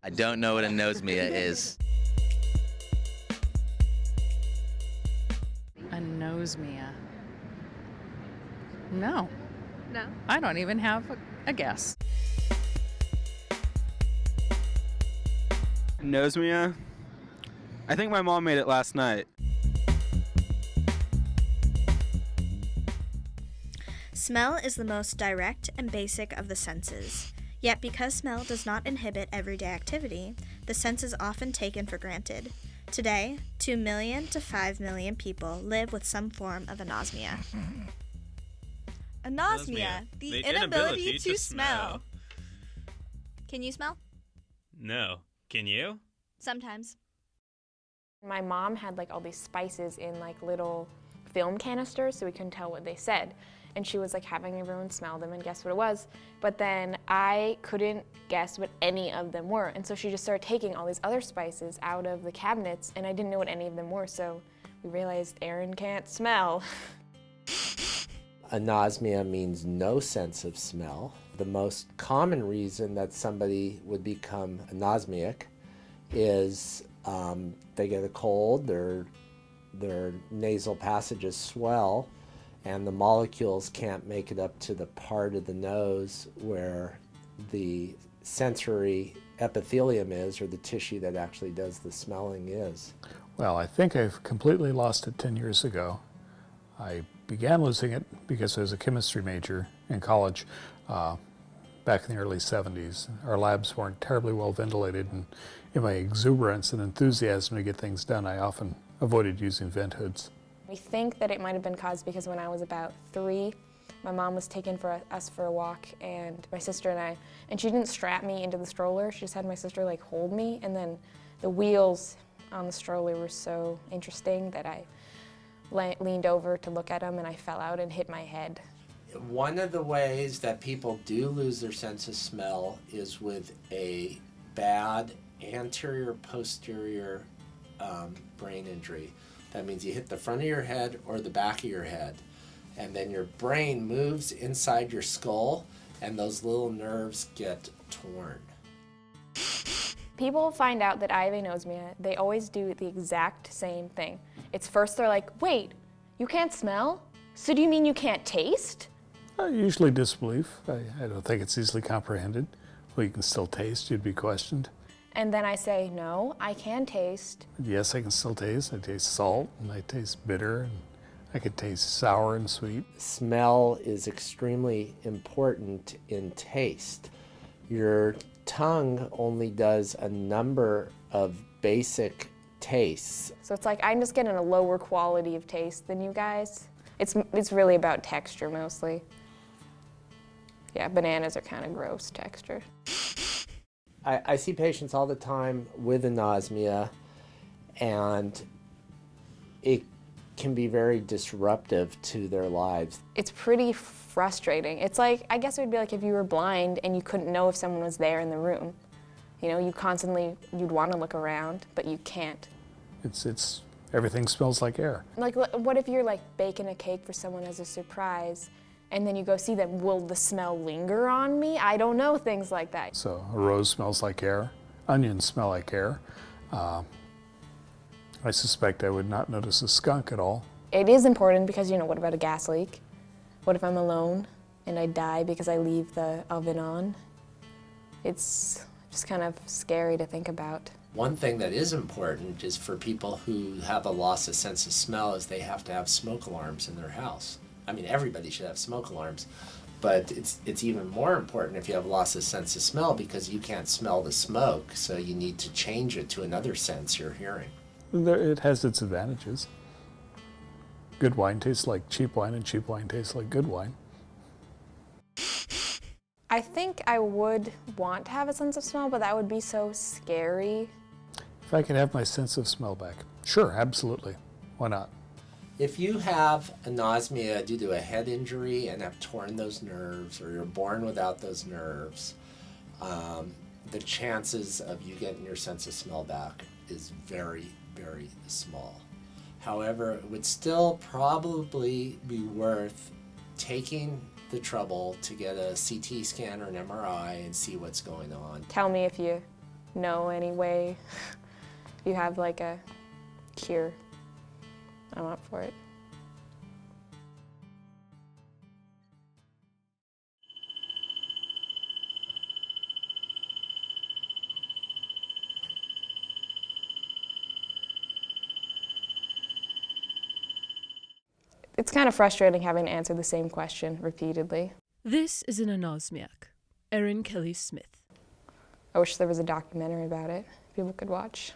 I don't know what anosmia is. Anosmia. No, No? I don't even have a guess. Anosmia? I think my mom made it last night. Smell is the most direct and basic of the senses. Yet because smell does not inhibit everyday activity, the sense is often taken for granted. Today, 2 million to 5 million people live with some form of anosmia. Anosmia, the inability to smell. Can you smell? No. Can you? Sometimes. My mom had like all these spices in like little film canisters so we couldn't tell what they said. And she was like having everyone smell them and guess what it was. But then I couldn't guess what any of them were. And so she just started taking all these other spices out of the cabinets and I didn't know what any of them were. So we realized Erin can't smell. Anosmia means no sense of smell. The most common reason that somebody would become anosmic is they get a cold, their nasal passages swell, and the molecules can't make it up to the part of the nose where the sensory epithelium is, or the tissue that actually does the smelling is. Well, I think I've completely lost it 10 years ago. I began losing it because I was a chemistry major in college back in the early 70s. Our labs weren't terribly well ventilated, and in my exuberance and enthusiasm to get things done, I often avoided using vent hoods. We think that it might have been caused because when I was about 3, my mom was taking us for a walk, and my sister and I, and she didn't strap me into the stroller, she just had my sister like hold me, and then the wheels on the stroller were so interesting that I leaned over to look at them and I fell out and hit my head. One of the ways that people do lose their sense of smell is with a bad anterior-posterior brain injury. That means you hit the front of your head or the back of your head, and then your brain moves inside your skull, and those little nerves get torn. People find out that I have anosmia, they always do the exact same thing. It's first they're like, wait, you can't smell? So do you mean you can't taste? Usually disbelief. I don't think it's easily comprehended. Well, you can still taste, you'd be questioned. And then I say, no, I can taste. Yes, I can still taste. I taste salt, and I taste bitter, and I can taste sour and sweet. Smell is extremely important in taste. Your tongue only does a number of basic tastes. So it's like I'm just getting a lower quality of taste than you guys. It's really about texture mostly. Yeah, bananas are kind of gross texture. I see patients all the time with anosmia, and it can be very disruptive to their lives. It's pretty frustrating. It's like, I guess it would be like if you were blind and you couldn't know if someone was there in the room. You know, you'd want to look around, but you can't. It's everything smells like air. Like, what if you're like baking a cake for someone as a surprise, and then you go see them, will the smell linger on me? I don't know, things like that. So a rose smells like air, onions smell like air. I suspect I would not notice a skunk at all. It is important because, you know, what about a gas leak? What if I'm alone and I die because I leave the oven on? It's just kind of scary to think about. One thing that is important is for people who have a loss of sense of smell is they have to have smoke alarms in their house. I mean, everybody should have smoke alarms, but it's even more important if you have loss of sense of smell because you can't smell the smoke, so you need to change it to another sense you're hearing. It has its advantages. Good wine tastes like cheap wine, and cheap wine tastes like good wine. I think I would want to have a sense of smell, but that would be so scary. If I could have my sense of smell back, sure, absolutely. Why not? If you have anosmia due to a head injury and have torn those nerves, or you're born without those nerves, the chances of you getting your sense of smell back is very, very small. However, it would still probably be worth taking the trouble to get a CT scan or an MRI and see what's going on. Tell me if you know any way you have like a cure, I'm up for it. It's kind of frustrating having to answer the same question repeatedly. This is an anosmiac, Erin Kelly Smith. I wish there was a documentary about it people could watch.